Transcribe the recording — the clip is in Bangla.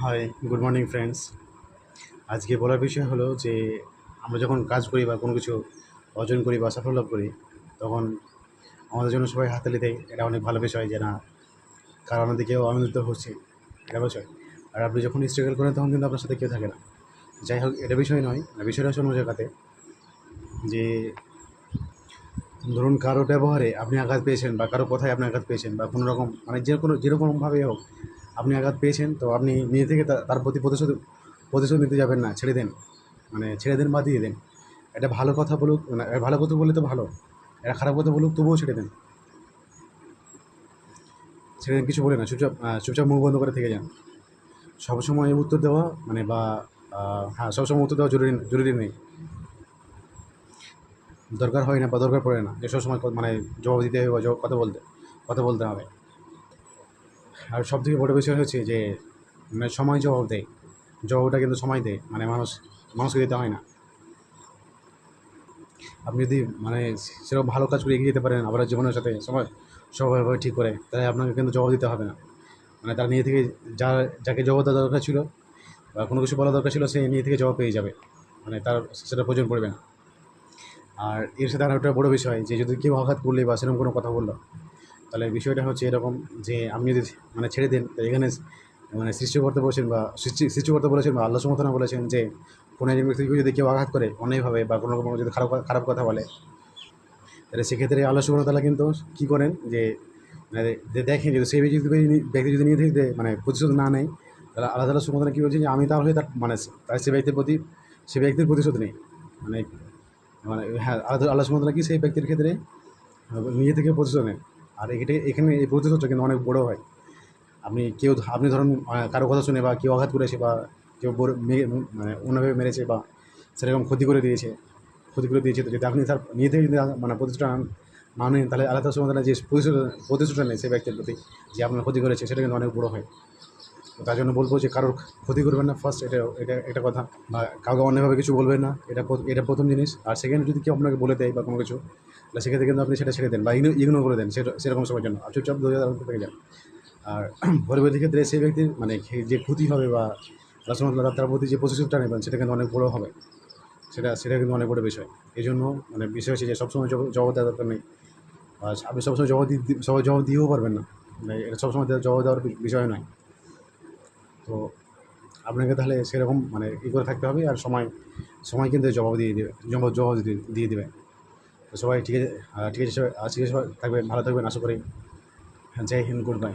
High, good morning friends. আজকে বলার বিষয় হলো যে আমরা যখন কাজ করি বা কোনো কিছু অর্জন করি বা সাফল্য লাভ করি, তখন আমাদের জন্য সবাই হাততালি দেয়। এটা অনেক ভালো বিষয় যে না, কারো আমাদের কেউ আনন্দিত হচ্ছে, এটা বিষয়। আর আপনি যখন স্ট্রাগল করেন তখন কিন্তু আপনার সাথে কেউ থাকে না। যাই হোক, এটা বিষয় নয়, বিষয়টা হচ্ছে অন্য জায়গাতে। যে ধরুন কারো ব্যবহারে আপনি আঘাত পেয়েছেন বা কারো কথায় আপনি আঘাত পেয়েছেন বা কোনো রকম মানে যেরকমভাবেই হোক আপনি আঘাত পেয়েছেন, তো আপনি নিজে থেকে তার প্রতি প্রতিশোধ নিতে যাবেন না, ছেড়ে দেন। মানে ছেড়ে দেন বা দিয়ে দেন। এটা ভালো কথা বলুক, মানে ভালো কথা বললে তো ভালো, এটা খারাপ কথা বলুক তবুও ছেড়ে দেন। ছেড়ে দেন, কিছু বলে না, চুপচাপ মুখ বন্ধ করে থেকে যান। সবসময় উত্তর দেওয়া মানে বা হ্যাঁ, সবসময় উত্তর দেওয়া জরুরি নেই। দরকার হয় না বা দরকার পড়ে না যে সবসময় মানে জবাব দিতে হবে বা কথা বলতে হবে। আর সবথেকে বড় বিষয় হচ্ছে যে মানে সময় জবাব দেয়। জবাবটা কিন্তু সময় দেয়, মানে মানুষকে দিতে হয় না। আপনি যদি মানে সেরকম ভালো কাজ করে এগিয়ে যেতে পারেন আবার জীবনের সাথে সবাইভাবে ঠিক করে, তাহলে আপনাকে কিন্তু জবাব দিতে হবে না। মানে তার নিজে থেকে যাকে জবাব দেওয়া দরকার ছিল বা কোনো কিছু বলা দরকার ছিল, সে নিজে থেকে জবাব পেয়ে যাবে। মানে তার সেটা প্রয়োজন পড়বে না। আর এর সাথে আরেকটা বড় বিষয় যে যদি কেউ আঘাত করলে বা সেরকম কোনো কথা বললো, তাহলে বিষয়টা হচ্ছে এরকম যে আপনি যদি মানে ছেড়ে দেন, তো এখানে মানে সৃষ্টিকর্তা বলেছেন বা আল্লাহ সুবহানাহু ওয়া তাআলা বলেছেন যে কোনো একজন ব্যক্তিকে যদি কেউ আঘাত করে অন্যায়ভাবে বা কোনো রকম যদি খারাপ কথা বলে, তাহলে সেক্ষেত্রে আল্লাহ সুবহানাহু ওয়া তাআলা কিন্তু কী করেন যে মানে দেখেন যদি সেই ব্যক্তি যদি নিজে থেকে মানে প্রতিশোধ না নেয়, তাহলে আল্লাহ তাআলা সুবহানাহু ওয়া তাআলা কী বলছেন যে আমি তার হয়ে তার মানে তার সে ব্যক্তির প্রতিশোধ নেই। মানে মানে হ্যাঁ, আল্লাহ সুবহানাহু ওয়া তাআলা কি সেই ব্যক্তির ক্ষেত্রে নিজে থেকে প্রতিশোধ নেন। আর এখানে এই প্রতিশোধটা কিন্তু অনেক বড় হয়। আপনি ধরুন কারো কথা শুনে বা কেউ আঘাত করেছে বা কেউ মানে অন্যভাবে মেরেছে বা সেরকম ক্ষতি করে দিয়েছে, তো যদি আপনি তার নিজে থেকে যদি মানে প্রতিশোধটা না নেন, তাহলে আল্লাহ সুবহানাহু ওয়া তাআলা যে প্রতিশোধটা নেয় সেই ব্যক্তির প্রতি যে আপনার ক্ষতি করেছে, সেটা কিন্তু অনেক বড় হয়। তো তার জন্য বলবো যে কারোর ক্ষতি করবেন না ফার্স্ট, এটা এটা একটা কথা। বা কাউকে অন্যভাবে কিছু বলবেন না, এটা প্রথম জিনিস। আর সেকেন্ড, যদি কেউ আপনাকে বলে দেয় বা কোনো কিছু, তাহলে সেক্ষেত্রে কিন্তু আপনি সেটা ছেড়ে দেন বা ইগনোর করে দেন সেরকম সময়ের জন্য, আর চুপচাপ দূরে থেকে যান। আর পরবর্তী ক্ষেত্রে সেই ব্যক্তির মানে যে ক্ষতি হবে বা রাসূলুল্লাহ তার প্রতি যে প্রতিশোধটা নেবেন, সেটা কিন্তু অনেক বড় হবে। সেটা কিন্তু অনেক বড় বিষয়। এই জন্য মানে বিষয় হচ্ছে যে সবসময় জবাব দেওয়ার দরকার নেই। আর আপনি সবসময় সবাই জবাব দিয়েও পারবেন না। মানে এটা সবসময় জবাব দেওয়ার বিষয় নয়। তো আপনাকে তাহলে সেরকম মানে করে থাকতে হবে। আর সময় কিন্তু জবাব দিয়ে দেবে। তো সবাই ঠিক আছে, ঠিক আছে, আজকে সবাই থাকবেন, ভালো থাকবেন আশা করি। জয় হিন্দ, গুড বাই।